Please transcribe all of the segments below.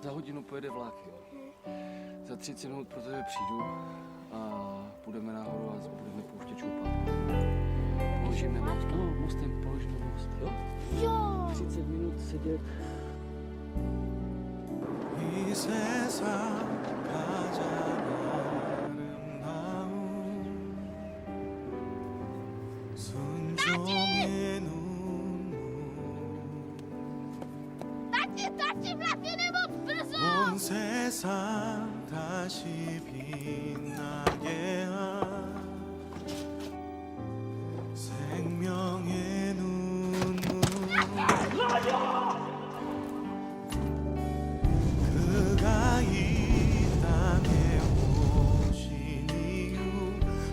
Za hodinu pojede vlak, jo. Za 30 minut pro tebe přijdu a půjdeme nahoru a budeme pouštět šoupat. Položíme most, no, mostem položíme most, jo? Jo! 30 minut sedět. 이 세상 가장 아름다운 순종의 눈물 Tati, vlaky nebo brzo! 온 세상 다시 빛나게 한 생명의 눈물 그가 이 땅에 오신 이유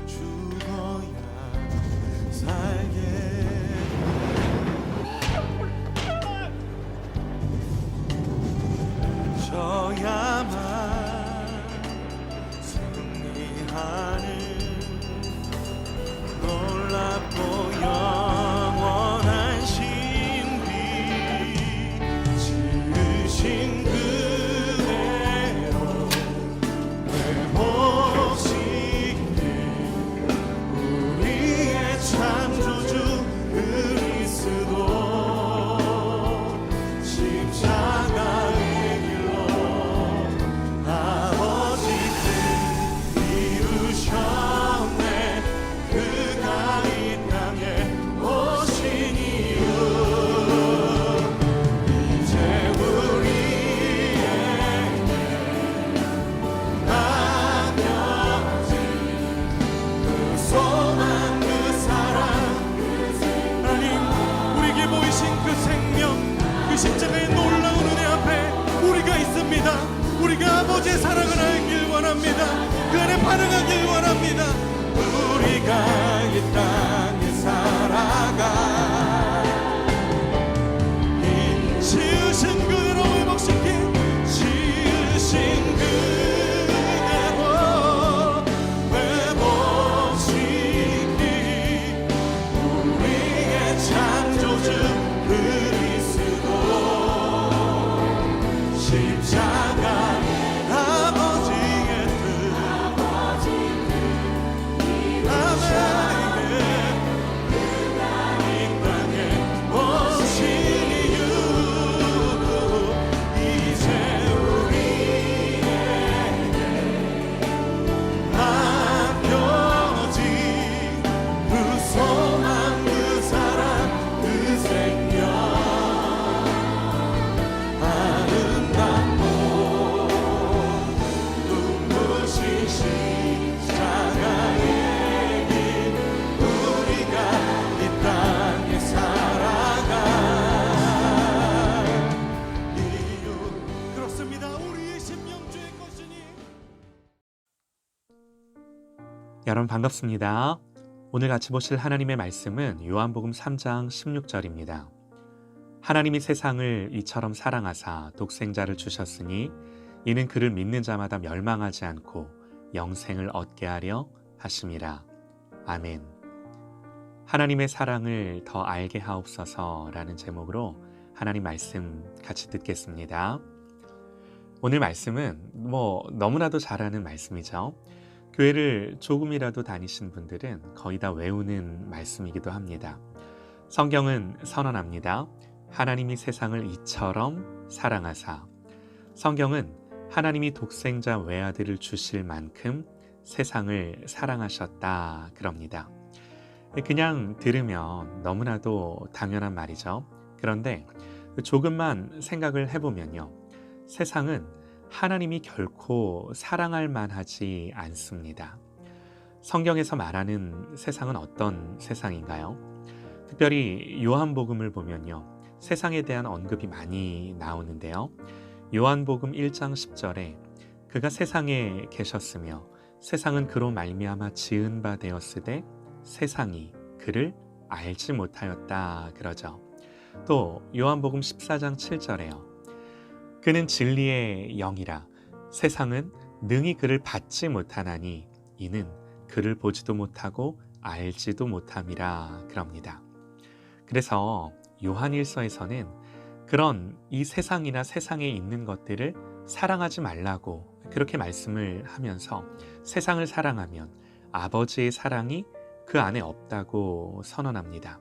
죽어야 살게 져야만 승리하는 놀랍고 영원한 신비 지으신 그대로 내 몫이니 우리의 창조주 그리스도 십자가의 길로 아버지 뜻 이루셨네 그가 이 땅에 오신 이유 이제 우리에게 남겨진 그 소망 그 사랑 하나님 우리에게 보이신 그 생명 그 십자가의 놀라운 은혜 앞에 우리가 있습니다. 우리가 아버지의 사랑을 알길 원합니다. 그 안에 반응하길 원합니다. 우리가 이 땅에 살아가 이 지으신 그대로 회복시킨 지으신 그대로 회복시킨 우리의 창조주 그리스도 십자가 아버지의 뜻 아버지의 그가 이 땅에 오신 이유 이제 우리에게 남겨진 그 소망 그 사랑 그 생명 아름답고 눈부신 십자가의 길 우리가 이 땅에 살아가 이유 그렇습니다. 우리의 심령주의 것이니 여러분 반갑습니다. 오늘 같이 보실 하나님의 말씀은 요한복음 3장 16절입니다. 하나님이 세상을 이처럼 사랑하사 독생자를 주셨으니 이는 그를 믿는 자마다 멸망하지 않고 영생을 얻게 하려 하심이라. 아멘. 하나님의 사랑을 더 알게 하옵소서라는 제목으로 하나님 말씀 같이 듣겠습니다. 오늘 말씀은 너무나도 잘 아는 말씀이죠. 교회를 조금이라도 다니신 분들은 거의 다 외우는 말씀이기도 합니다. 성경은 선언합니다. 하나님이 세상을 이처럼 사랑하사. 성경은 하나님이 독생자 외아들을 주실 만큼 세상을 사랑하셨다 그럽니다. 그냥 들으면 너무나도 당연한 말이죠. 그런데 조금만 생각을 해보면요. 세상은 하나님이 결코 사랑할 만하지 않습니다. 성경에서 말하는 세상은 어떤 세상인가요? 특별히 요한복음을 보면요. 세상에 대한 언급이 많이 나오는데요. 요한복음 1장 10절에 그가 세상에 계셨으며 세상은 그로 말미암아 지은 바 되었으되 세상이 그를 알지 못하였다 그러죠. 또 요한복음 14장 7절에요. 그는 진리의 영이라 세상은 능히 그를 받지 못하나니 이는 그를 보지도 못하고 알지도 못함이라 그럽니다. 그래서 요한일서에서는 그런 이 세상이나 세상에 있는 것들을 사랑하지 말라고 그렇게 말씀을 하면서 세상을 사랑하면 아버지의 사랑이 그 안에 없다고 선언합니다.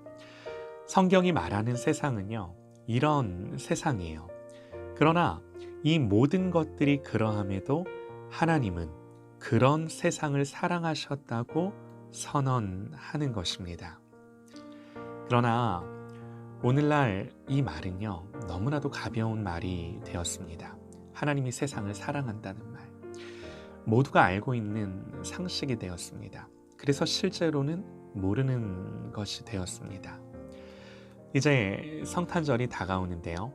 성경이 말하는 세상은요, 이런 세상이에요. 그러나 이 모든 것들이 그러함에도 하나님은 그런 세상을 사랑하셨다고 선언하는 것입니다. 그러나 오늘날 이 말은요, 너무나도 가벼운 말이 되었습니다. 하나님이 세상을 사랑한다는 말. 모두가 알고 있는 상식이 되었습니다. 그래서 실제로는 모르는 것이 되었습니다. 이제 성탄절이 다가오는데요.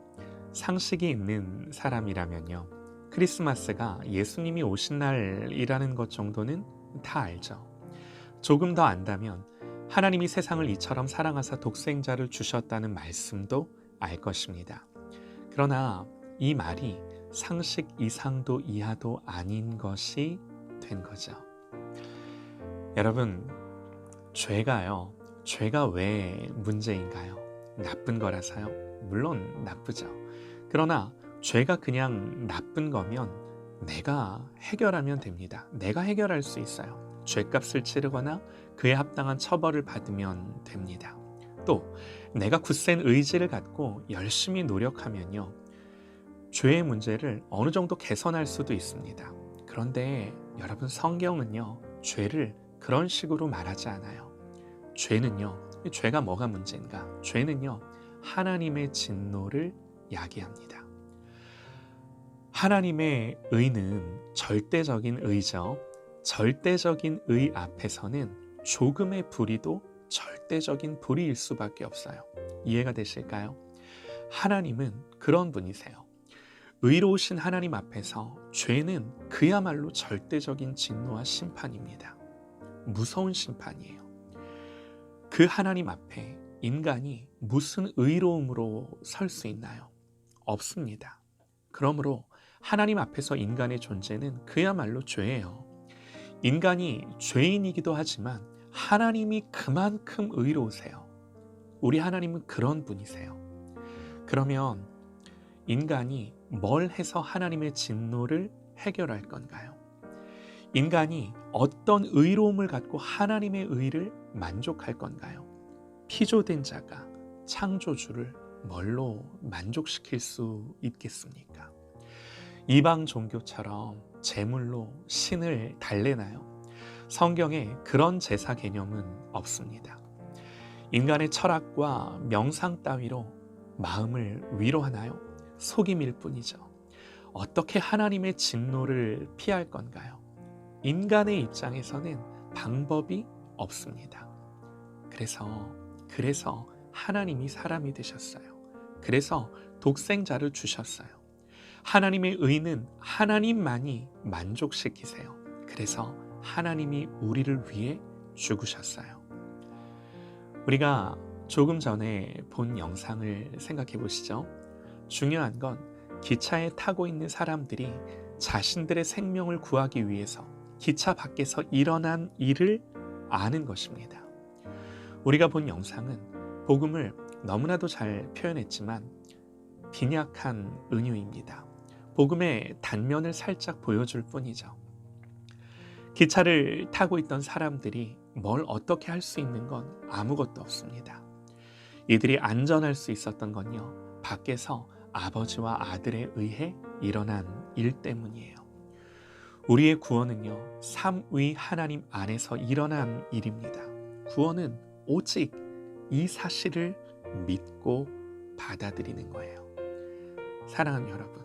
상식이 있는 사람이라면요, 크리스마스가 예수님이 오신 날이라는 것 정도는 다 알죠. 조금 더 안다면 하나님이 세상을 이처럼 사랑하사 독생자를 주셨다는 말씀도 알 것입니다. 그러나 이 말이 상식 이상도 이하도 아닌 것이 된 거죠. 여러분, 죄가 왜 문제인가요? 나쁜 거라서요? 물론 나쁘죠. 그러나 죄가 그냥 나쁜 거면 내가 해결하면 됩니다. 내가 해결할 수 있어요. 죄값을 치르거나 그에 합당한 처벌을 받으면 됩니다. 또 내가 굳센 의지를 갖고 열심히 노력하면요, 죄의 문제를 어느 정도 개선할 수도 있습니다. 그런데 여러분, 성경은요, 죄를 그런 식으로 말하지 않아요. 죄가 뭐가 문제인가? 죄는요, 하나님의 진노를 야기합니다. 하나님의 의는 절대적인 의죠. 절대적인 의 앞에서는 조금의 불의도 절대적인 불의일 수밖에 없어요. 이해가 되실까요? 하나님은 그런 분이세요. 의로우신 하나님 앞에서 죄는 그야말로 절대적인 진노와 심판입니다. 무서운 심판이에요. 그 하나님 앞에 인간이 무슨 의로움으로 설 수 있나요? 없습니다. 그러므로 하나님 앞에서 인간의 존재는 그야말로 죄예요. 인간이 죄인이기도 하지만 하나님이 그만큼 의로우세요. 우리 하나님은 그런 분이세요. 그러면 인간이 뭘 해서 하나님의 진노를 해결할 건가요? 인간이 어떤 의로움을 갖고 하나님의 의를 만족할 건가요? 피조된 자가 창조주를 뭘로 만족시킬 수 있겠습니까? 이방 종교처럼 제물로 신을 달래나요? 성경에 그런 제사 개념은 없습니다. 인간의 철학과 명상 따위로 마음을 위로하나요? 속임일 뿐이죠. 어떻게 하나님의 진노를 피할 건가요? 인간의 입장에서는 방법이 없습니다. 그래서 하나님이 사람이 되셨어요. 그래서 독생자를 주셨어요. 하나님의 의는 하나님만이 만족시키세요. 그래서 하나님이 우리를 위해 죽으셨어요. 우리가 조금 전에 본 영상을 생각해 보시죠. 중요한 건 기차에 타고 있는 사람들이 자신들의 생명을 구하기 위해서 기차 밖에서 일어난 일을 아는 것입니다. 우리가 본 영상은 복음을 너무나도 잘 표현했지만 빈약한 은유입니다. 복음의 단면을 살짝 보여줄 뿐이죠. 기차를 타고 있던 사람들이 뭘 어떻게 할 수 있는 건 아무것도 없습니다. 이들이 안전할 수 있었던 건요, 밖에서 아버지와 아들에 의해 일어난 일 때문이에요. 우리의 구원은요, 삼위 하나님 안에서 일어난 일입니다. 구원은 오직 이 사실을 믿고 받아들이는 거예요. 사랑하는 여러분,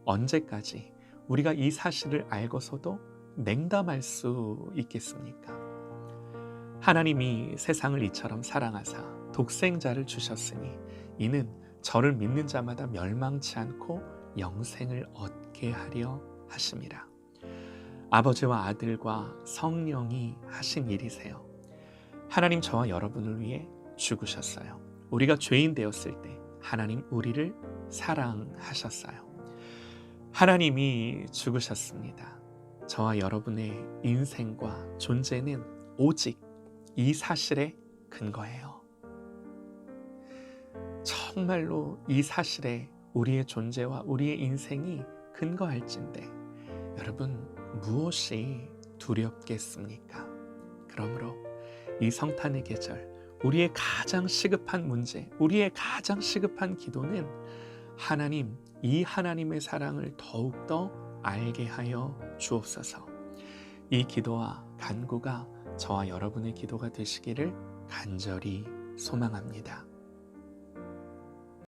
언제까지 우리가 이 사실을 알고서도 냉담할 수 있겠습니까? 하나님이 세상을 이처럼 사랑하사 독생자를 주셨으니 이는 저를 믿는 자마다 멸망치 않고 영생을 얻게 하려 하심이라. 아버지와 아들과 성령이 하신 일이세요. 하나님 저와 여러분을 위해 죽으셨어요. 우리가 죄인 되었을 때 하나님 우리를 사랑하셨어요. 하나님이 죽으셨습니다. 저와 여러분의 인생과 존재는 오직 이 사실에 근거해요. 정말로 이 사실에 우리의 존재와 우리의 인생이 근거할진대 여러분 무엇이 두렵겠습니까? 그러므로 이 성탄의 계절 우리의 가장 시급한 문제, 우리의 가장 시급한 기도는 하나님, 이 하나님의 사랑을 더욱더 알게 하여 주옵소서. 이 기도와 간구가 저와 여러분의 기도가 되시기를 간절히 소망합니다.